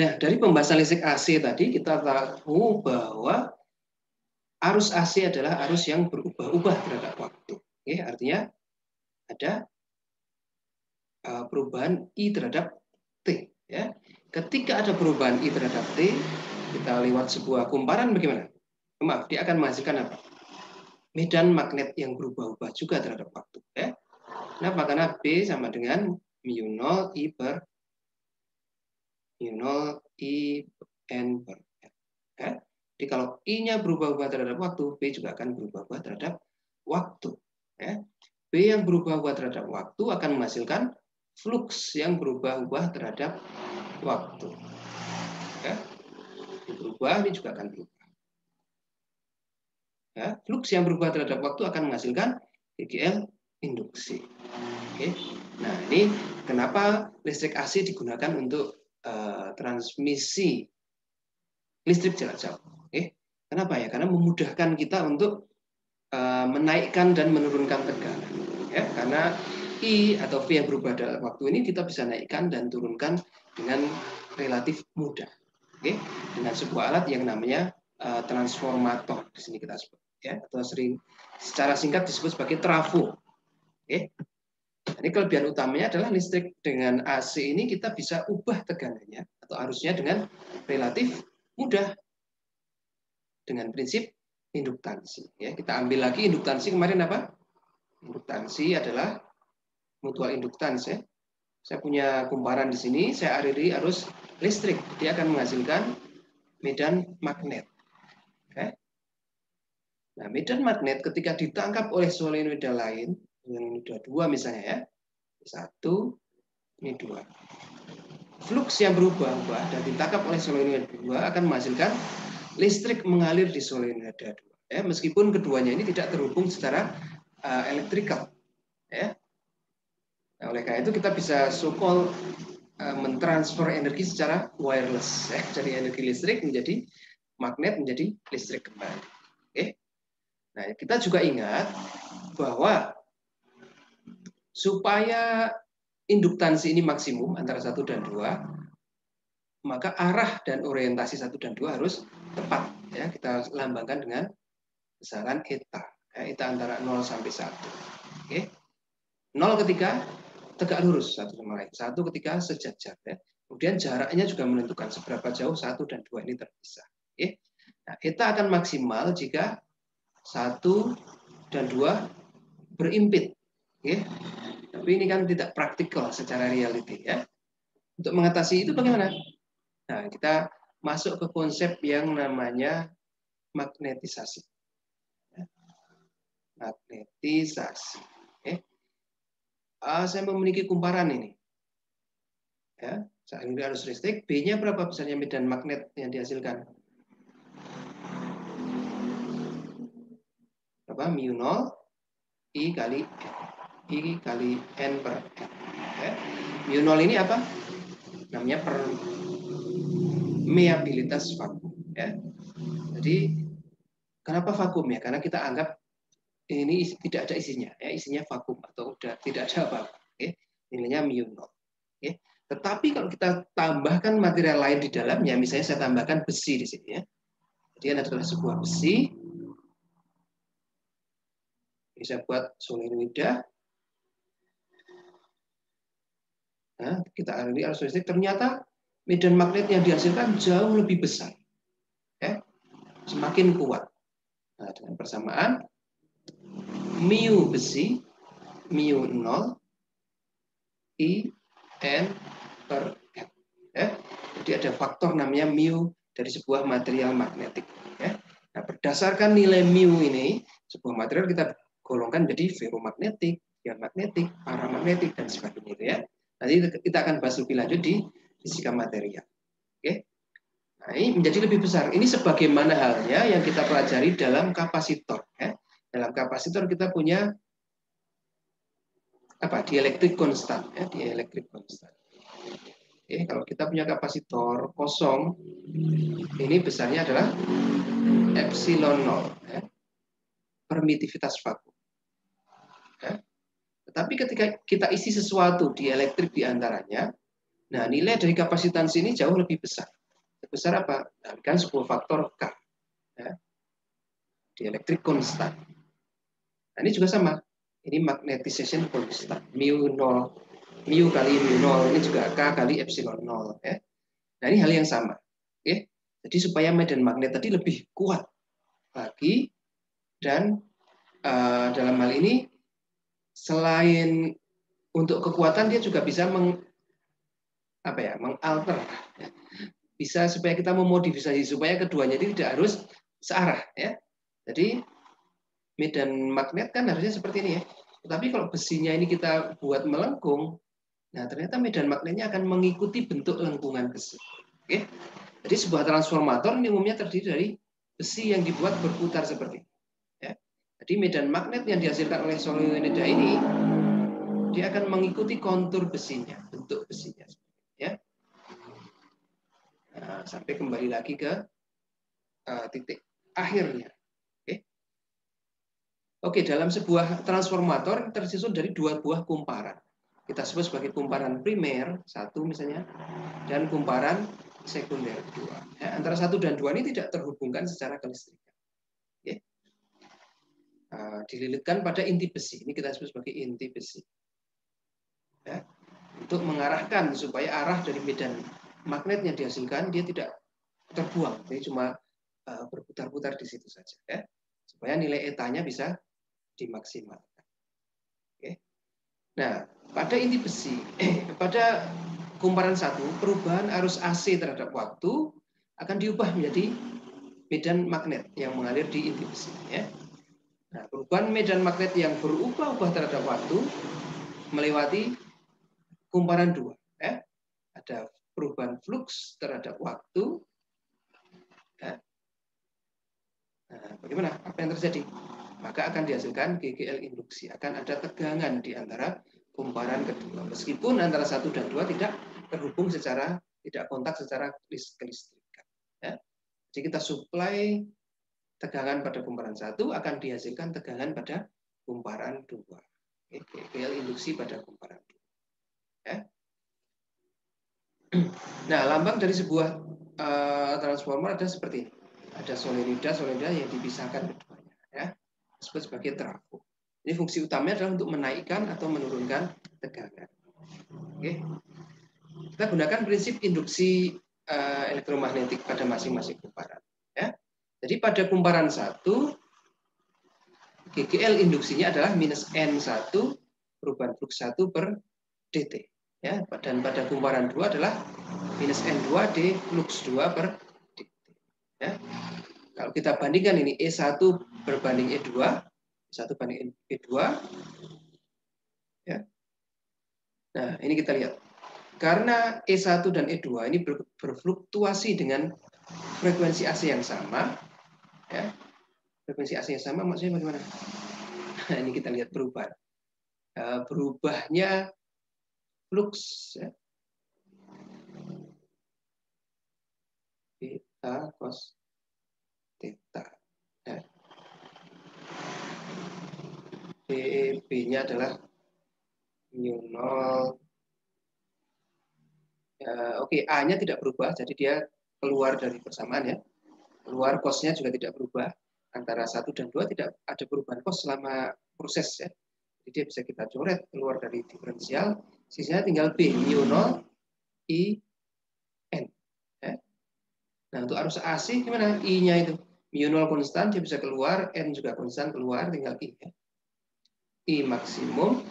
Nah, dari pembahasan listrik AC tadi kita tahu bahwa arus AC adalah arus yang berubah-ubah terhadap waktu. Oke, artinya ada perubahan I terhadap T. Ya. Ketika ada perubahan I terhadap T, kita lewat sebuah kumparan bagaimana? Maaf, dia akan menghasilkan apa? Medan magnet yang berubah-ubah juga terhadap waktu. Ya. Kenapa? Karena B sama dengan mu0 I per mu0 I N per N. Ya. Jadi kalau I-nya berubah-ubah terhadap waktu, B juga akan berubah-ubah terhadap waktu. Ya. B yang berubah-ubah terhadap waktu akan menghasilkan flux yang berubah-ubah terhadap waktu. Ya. Ini berubah, ini juga akan berubah. Ya, flux yang berubah terhadap waktu akan menghasilkan GGL induksi. Oke. Nah, ini kenapa listrik AC digunakan untuk transmisi listrik jarak jauh. Oke. Kenapa ya? Karena memudahkan kita untuk menaikkan dan menurunkan tekanan. Ya, karena I atau V yang berubah dalam waktu ini kita bisa naikkan dan turunkan dengan relatif mudah. Oke. Dengan sebuah alat yang namanya transformator. Di sini kita sebut, ya, atau secara singkat disebut sebagai trafo. Oke. Ini kelebihan utamanya adalah listrik dengan AC ini kita bisa ubah teganannya atau arusnya dengan relatif mudah dengan prinsip induktansi. Ya, kita ambil lagi induktansi kemarin apa? Induktansi adalah mutual induktans. Ya. Saya punya kumparan di sini, saya aliri arus listrik, dia akan menghasilkan medan magnet. Ya. Nah, medan magnet ketika ditangkap oleh solenoida lain, solenoida 2 misalnya ya, satu, ini 2. Flux yang berubah-ubah dan ditangkap oleh solenoida 2 akan menghasilkan listrik mengalir di solenoida 2. Ya, meskipun keduanya ini tidak terhubung secara elektrikal. Ya. Nah, oleh karena itu kita bisa so-called mentransfer energi secara wireless. Ya. Dari energi listrik menjadi magnet menjadi listrik kembali. Oke. Nah, kita juga ingat bahwa supaya induktansi ini maksimum antara 1 dan 2, maka arah dan orientasi 1 dan 2 harus tepat. Ya, kita lambangkan dengan besaran eta. Ya, eta antara 0 sampai 1. Oke. 0 ketika tegak lurus satu sama lain. 1 ketika sejajar. Ya. Kemudian jaraknya juga menentukan seberapa jauh 1 dan 2 ini terpisah. Oke. Nah, eta akan maksimal jika 1 dan 2 berimpit. Oke. Tapi ini kan tidak praktikal secara reality. Ya. Untuk mengatasi itu bagaimana? Nah, kita masuk ke konsep yang namanya magnetisasi. Magnetisasi. Okay. Saya memiliki kumparan ini. Ya, saya aliri arus listrik. B-nya berapa besarnya medan magnet yang dihasilkan? Berapa? Mu0 I kali N per N. Ya. Mu0 ini apa? Namanya permeabilitas vakum. Ya. Jadi kenapa vakum ya? Karena kita anggap ini tidak ada isinya, ya, isinya vakum atau udah tidak ada apa-apa. Okay. Nilainya mu0. Okay. Tetapi kalau kita tambahkan material lain di dalamnya, misalnya saya tambahkan besi di sini, ya. Jadi adalah sebuah besi. Ini saya buat solenoida. Nah, kita aliri arus listrik, ternyata medan magnet yang dihasilkan jauh lebih besar, ya. Semakin kuat. Nah, dengan persamaan mu besi mu0 I N per N. Ya. Jadi ada faktor namanya mu dari sebuah material magnetik. Ya. Nah, berdasarkan nilai mu ini, sebuah material kita golongkan menjadi ferromagnetik, diamagnetik, paramagnetik, dan sebagainya. Ya. Nanti kita akan bahas lebih lanjut di fisika material. Oke. Nah, ini menjadi lebih besar. Ini sebagaimana halnya yang kita pelajari dalam kapasitor. Ya. Dalam kapasitor kita punya apa? Dielektrik konstan. Ya. Dielektrik konstan. Oke, kalau kita punya kapasitor kosong, ini besarnya adalah epsilon 0, ya. Permitivitas vakum. Ya. Tetapi ketika kita isi sesuatu di elektrik di antaranya, Nah, nilai dari kapasitansi ini jauh lebih besar. Besar apa? Kan sebuah faktor K. Ya, dielectric constant. Nah, ini juga sama. Ini magnetization constant. Mu 0. Mu kali mu 0. Ini juga K kali epsilon 0. Ya. Nah, ini hal yang sama. Oke. Jadi supaya medan magnet tadi lebih kuat lagi. Dan dalam hal ini, selain untuk kekuatan, dia juga bisa mengalter. Ya. Bisa supaya kita memodifikasi supaya keduanya ini tidak harus searah. Ya. Jadi medan magnet kan harusnya seperti ini ya. Tetapi kalau besinya ini kita buat melengkung, nah ternyata medan magnetnya akan mengikuti bentuk lengkungan besi. Oke. Jadi sebuah transformator ini umumnya terdiri dari besi yang dibuat berputar seperti ini. Ya. Jadi medan magnet yang dihasilkan oleh solenoida ini, dia akan mengikuti kontur besinya, bentuk besinya. Ya. Nah, sampai kembali lagi ke titik akhirnya. Oke, dalam sebuah transformator tersusun dari dua buah kumparan. Kita sebut sebagai kumparan primer, satu misalnya, dan kumparan sekunder, dua. Ya, antara satu dan dua ini tidak terhubungkan secara kelistrikan. Ya. Dililitkan pada inti besi. Ini kita sebut sebagai inti besi. Ya. Untuk mengarahkan supaya arah dari medan magnet yang dihasilkan dia tidak terbuang. Jadi cuma berputar-putar di situ saja. Ya. Supaya nilai etanya bisa dimaksimalkan. Oke. Nah, pada inti besi, pada kumparan satu, perubahan arus AC terhadap waktu akan diubah menjadi medan magnet yang mengalir di inti besi. Ya. Nah, perubahan medan magnet yang berubah-ubah terhadap waktu melewati kumparan dua. Ya. Ada perubahan flux terhadap waktu. Ya. Nah, bagaimana? Apa yang terjadi? Maka akan dihasilkan GGL induksi. Akan ada tegangan di antara kumparan kedua. Meskipun antara satu dan dua tidak terhubung tidak kontak secara kelistrikan. Ya. Jadi kita supply tegangan pada kumparan satu akan dihasilkan tegangan pada kumparan dua. GGL induksi pada kumparan dua. Ya. Nah, lambang dari sebuah transformer ada seperti ini. Ada solenoida yang dipisahkan keduanya. Ya. Disebut sebagai trafo. Ini fungsi utamanya adalah untuk menaikkan atau menurunkan tegangan. Oke. Kita gunakan prinsip induksi elektromagnetik pada masing-masing kumparan. Ya. Jadi pada kumparan 1, GGL induksinya adalah minus N1 perubahan flux 1 per dt. Ya. Dan pada kumparan 2 adalah minus N2 d flux 2 per dt. Ya. Kalau kita bandingkan ini E1 berbanding E2, E1 banding E2, ya. Nah, ini kita lihat. Karena E1 dan E2 ini berfluktuasi dengan frekuensi AC yang sama, ya. Frekuensi AC yang sama maksudnya bagaimana? Nah, ini kita lihat perubahan. Berubahnya flux, ya. Beta cos theta. Ya. B-nya adalah mu 0. Oke, A-nya tidak berubah, jadi dia keluar dari persamaan ya. Keluar cos-nya juga tidak berubah. Antara 1 dan 2 tidak ada perubahan cos selama proses ya. Jadi dia bisa kita coret keluar dari diferensial. Sisanya tinggal B, mu 0, I, N. Ya. Nah, untuk arus AC gimana? I-nya itu. Mu 0 konstan, dia bisa keluar. N juga konstan, keluar. Tinggal I. Ya. I maksimum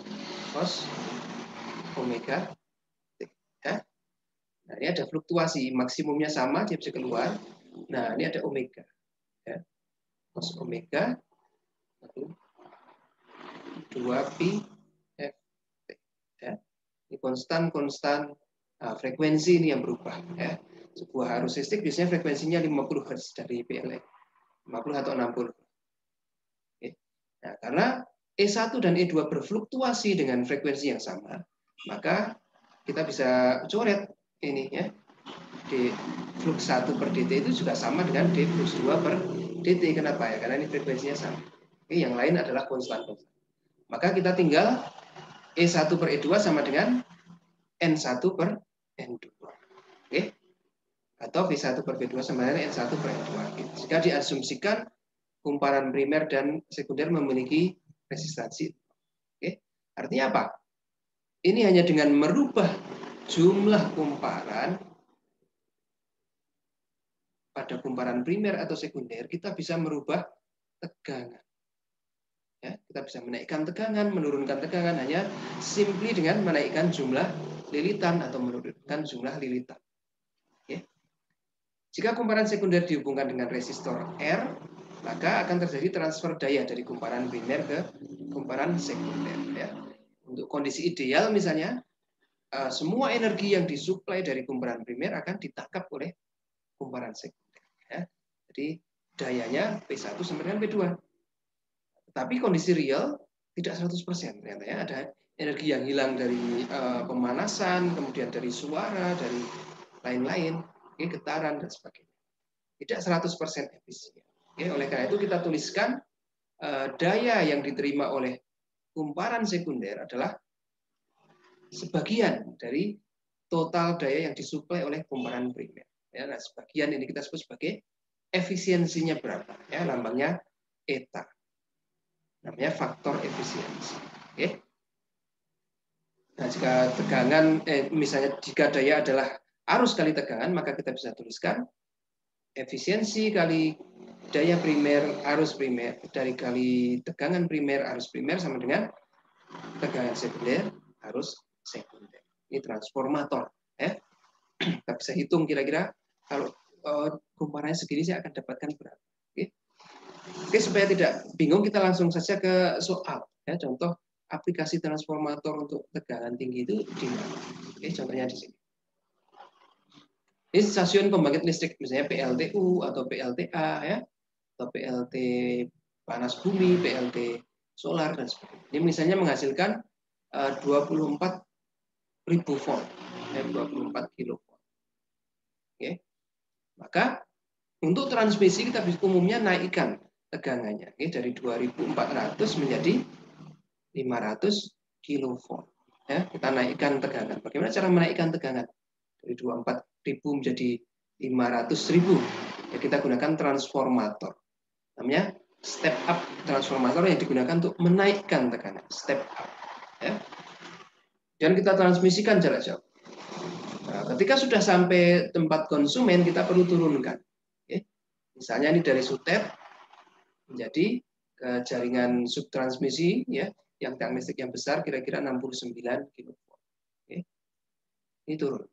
cos omega T. Ya. Nah, ini ada fluktuasi. Maksimumnya sama, dia bisa keluar. Nah, ini ada omega. Ya. Cos omega 2pi ft. Ya. Ini konstan frekuensi ini yang berubah. Ya. Sebuah arus listrik biasanya frekuensinya 50 Hz dari PLN. 50 atau 60. Oke. Nah, karena E1 dan E2 berfluktuasi dengan frekuensi yang sama, maka kita bisa coret ini ya. D flux 1 per dt itu juga sama dengan D flux 2 per dt. Kenapa ya? Karena ini frekuensinya sama. Oke, yang lain adalah konstan. Maka kita tinggal E1 per E2 sama dengan N1 per N2. Oke? Atau V1 per V2 sama dengan N1 per N2. Jika diasumsikan kumparan primer dan sekunder memiliki resistansi. Oke? Artinya apa? Ini hanya dengan merubah jumlah kumparan pada kumparan primer atau sekunder, kita bisa merubah tegangan. Ya, kita bisa menaikkan tegangan, menurunkan tegangan hanya simply dengan menaikkan jumlah lilitan atau menurunkan jumlah lilitan. Oke. Jika kumparan sekunder dihubungkan dengan resistor R, maka akan terjadi transfer daya dari kumparan primer ke kumparan sekunder. Ya. Untuk kondisi ideal misalnya, semua energi yang disuplai dari kumparan primer akan ditangkap oleh kumparan sekunder. Ya. Jadi dayanya P1 sama dengan P2. Tapi kondisi real tidak 100% ternyata ya. Ada energi yang hilang dari pemanasan, kemudian dari suara, dari lain-lain, getaran dan sebagainya. Tidak 100% efisien. Oleh karena itu kita tuliskan daya yang diterima oleh kumparan sekunder adalah sebagian dari total daya yang disuplai oleh kumparan primer. Ya, nah, sebagian ini kita sebut sebagai efisiensinya berapa. Ya, lambangnya eta. Namanya faktor efisiensi. Oke. Nah, jika tegangan, misalnya jika daya adalah arus kali tegangan, maka kita bisa tuliskan efisiensi kali daya primer arus primer dari kali tegangan primer arus primer sama dengan tegangan sekunder arus sekunder. Ini transformator. Ya. Kita bisa hitung kira-kira kalau kumparannya segini saya akan dapatkan berapa. Oke, supaya tidak bingung kita langsung saja ke soal. Ya, contoh aplikasi transformator untuk tegangan tinggi itu di mana? Oke, contohnya di sini. Ini stasiun pembangkit listrik, misalnya PLTU atau PLTA, ya, atau PLT panas bumi, PLT solar dan sebagainya. Ini misalnya menghasilkan 24.000 volt, ya, 24 kilovolt. Oke, maka untuk transmisi kita umumnya naikkan tegangannya dari 2400 menjadi 500 kilovolt. Ya, kita naikkan tegangan. Bagaimana cara menaikkan tegangan dari 24.000 menjadi 500.000? Ya, kita gunakan transformator. Namanya step up transformator yang digunakan untuk menaikkan tekanan. Step up. Ya. Dan kita transmisikan jarak jauh. Nah, ketika sudah sampai tempat konsumen, kita perlu turunkan. Misalnya ini dari sutet menjadi ke jaringan subtransmisi, ya, yang tiang listrik yang besar kira-kira 69 kV. Oke. Ini turun.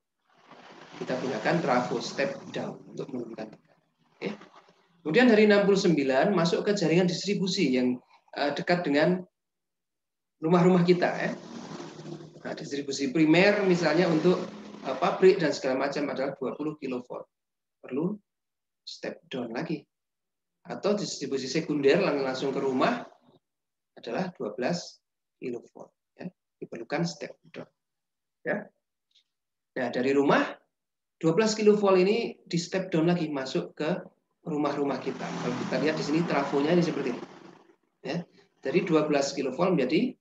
Kita gunakan trafo step down untuk menurunkan tekanan. Oke. Kemudian dari 69 masuk ke jaringan distribusi yang dekat dengan rumah-rumah kita. Ya. Nah, distribusi primer misalnya untuk pabrik dan segala macam adalah 20 kV. Perlu step down lagi. Atau distribusi sekunder langsung ke rumah adalah 12 kV. Ya. Diperlukan step down. Ya. Nah, dari rumah 12 kV ini di step down lagi masuk ke rumah-rumah kita. Kalau kita lihat di sini trafonya ini seperti ini. Ya. Dari 12 kV menjadi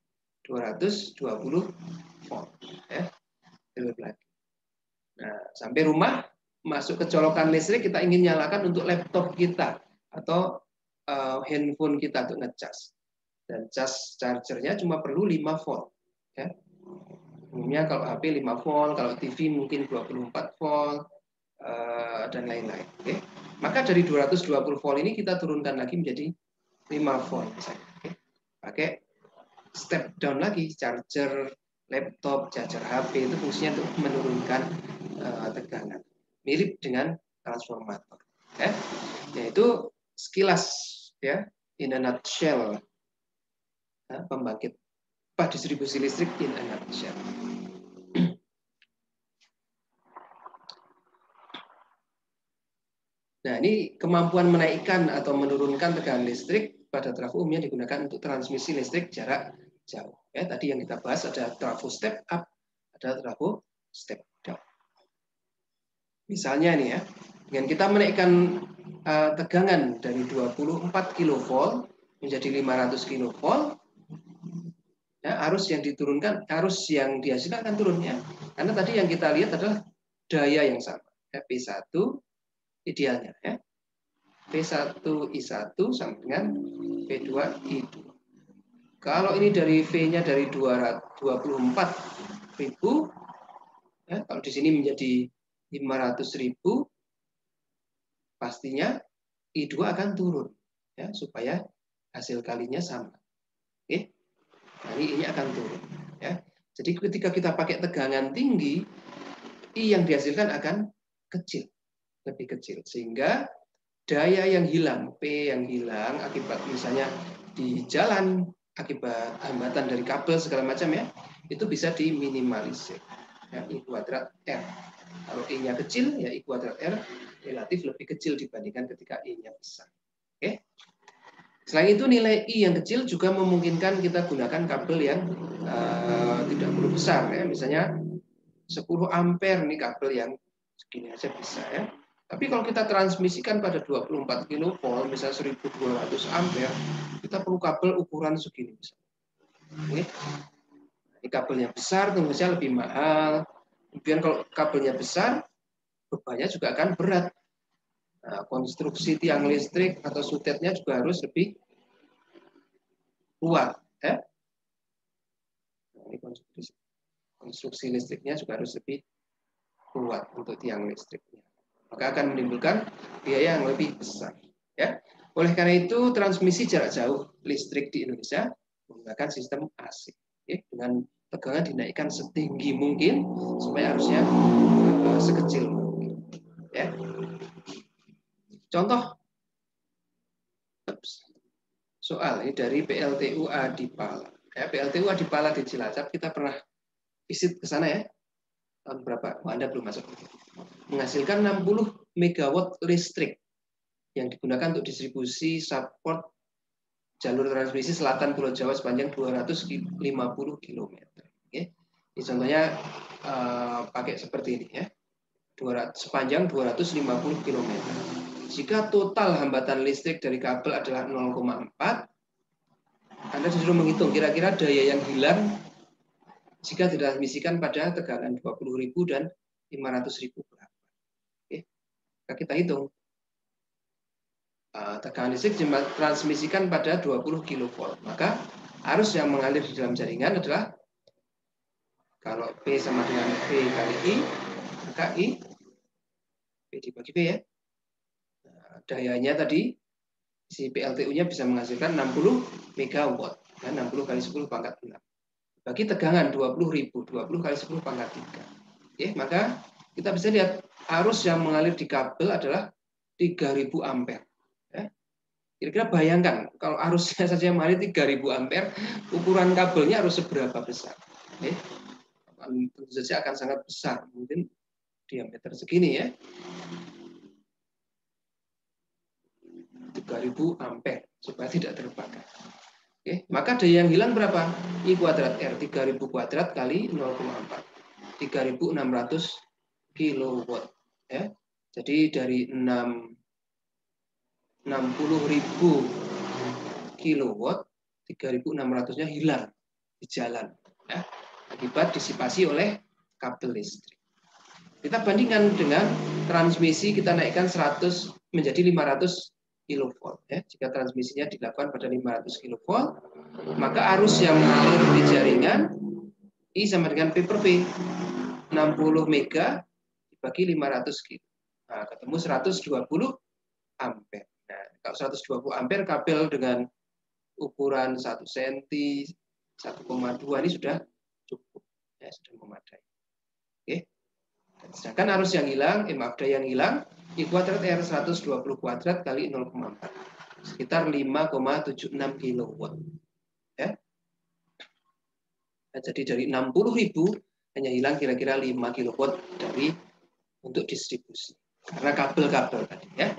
220 volt. Ya. Lagi. Nah, sampai rumah masuk ke colokan listrik, kita ingin nyalakan untuk laptop kita atau handphone kita untuk ngecas. Dan cas chargernya cuma perlu 5 volt. Ya. Umumnya kalau HP 5 volt, kalau TV mungkin 24 volt, dan lain-lain. Okay. Maka dari 220 volt ini kita turunkan lagi menjadi 5 volt. Okay. Pakai step down lagi, charger laptop, charger HP itu fungsinya untuk menurunkan tegangan. Mirip dengan transformator. Ya. Yaitu sekilas, ya, in a nutshell, pembangkit distribusi listrik in a nutshell. Nah, ini kemampuan menaikkan atau menurunkan tegangan listrik pada trafo umumnya digunakan untuk transmisi listrik jarak jauh. Ya, tadi yang kita bahas ada trafo step up, ada trafo step down. Misalnya nih ya, dengan kita menaikkan tegangan dari 24 kV menjadi 500 kV, ya, arus yang diturunkan, arus yang dihasilkan akan turun ya. Karena tadi yang kita lihat adalah daya yang sama. P1 idealnya. Ya. P1I1 sama dengan P2I2. Kalau ini dari V-nya dari 224.000, ya, kalau di sini menjadi 500.000, pastinya I2 akan turun, ya, supaya hasil kalinya sama. Oke, nah, ini akan turun. Ya. Jadi ketika kita pakai tegangan tinggi, I yang dihasilkan akan kecil, lebih kecil, sehingga daya yang hilang, P yang hilang akibat misalnya di jalan, akibat hambatan dari kabel segala macam ya, itu bisa diminimalisir. Ya, I kuadrat R. Kalau I-nya kecil, ya I kuadrat R relatif lebih kecil dibandingkan ketika I-nya besar. Oke. Selain itu nilai I yang kecil juga memungkinkan kita gunakan kabel yang tidak perlu besar ya, misalnya 10 ampere nih kabel yang segini aja bisa ya. Tapi kalau kita transmisikan pada 24 kV, misalnya 1200 ampere, kita perlu kabel ukuran segini misalnya. Oke. Ini kabelnya besar, tentu saja lebih mahal. Kemudian kalau kabelnya besar, bebannya juga akan berat. Nah, konstruksi tiang listrik atau sutetnya juga harus lebih kuat. Ya. Ini konstruksi listriknya juga harus lebih kuat untuk tiang listriknya. Maka akan menimbulkan biaya yang lebih besar. Ya. Oleh karena itu, transmisi jarak jauh listrik di Indonesia menggunakan sistem AC. Ya. Dengan tegangan dinaikkan setinggi mungkin supaya harusnya sekecil mungkin. Ya. Contoh soal ini dari PLTU Adipala. Ya, PLTU Adipala di Cilacap, kita pernah visit ke sana ya. Tahun berapa? Oh, Anda belum masuk. Menghasilkan 60 megawatt listrik yang digunakan untuk distribusi support jalur transmisi selatan Pulau Jawa sepanjang 250 km. Oke. Ini contohnya pakai seperti ini ya. Sepanjang 250 km. Jika total hambatan listrik dari kabel adalah 0,4, Anda disuruh menghitung kira-kira daya yang hilang jika ditransmisikan pada tegangan 20.000 dan 500.000 berapa. Oke. Kita hitung. Tegangan listrik ditransmisikan pada 20 kV. Maka arus yang mengalir di dalam jaringan adalah, kalau P sama dengan P kali I, maka I P dibagi P ya. Nah, dayanya tadi, si PLTU-nya bisa menghasilkan 60 megawatt. Ya, 60 kali 10 pangkat 6. Bagi tegangan 20.000, 20 kali 10 pangkat 3. Oke, maka kita bisa lihat arus yang mengalir di kabel adalah 3.000 ampere. Ya. Kira-kira bayangkan kalau arusnya saja mengalir 3.000 ampere, ukuran kabelnya harus seberapa besar? Oke. Tentu saja akan sangat besar, mungkin diameter segini ya. 3.000 ampere supaya tidak terbakar. Oke, maka daya yang hilang berapa? I kuadrat R 3.000 kuadrat kali 0,4. 3.600 kilowatt ya. Jadi dari 60.000 kilowatt, 3.600-nya hilang di jalan ya, akibat disipasi oleh kabel listrik. Kita bandingkan dengan transmisi, kita naikkan 100 menjadi 500 kilovolt ya. Jika transmisinya dilakukan pada 500 kilovolt, maka arus yang mengalir di jaringan I sama dengan P per P, 60 mega dibagi 500 kilo. Nah, ketemu 120 ampere. Nah, kalau 120 ampere kabel dengan ukuran 1 cm, 1,2 ini sudah cukup ya, sudah memadai. Oke. Sedangkan arus yang hilang, daya yang hilang, I kuadrat R 120 kuadrat kali 0,4. Sekitar 5,76 kilowatt. Ya. Nah, jadi dari 60.000 hanya hilang kira-kira 5 kilowatt dari untuk distribusi. Karena kabel-kabel tadi ya.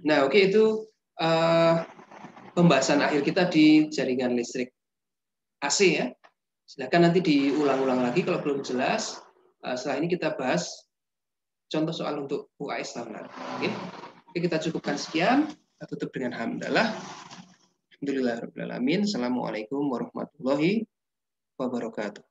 Nah, oke, itu pembahasan akhir kita di jaringan listrik AC ya. Silakan nanti diulang-ulang lagi kalau belum jelas. Setelah ini kita bahas contoh soal untuk UAS standar. Oke, kita cukupkan sekian. Kita tutup dengan hamdalah. Alhamdulillahirabbil alamin. Assalamualaikum warahmatullahi wabarakatuh.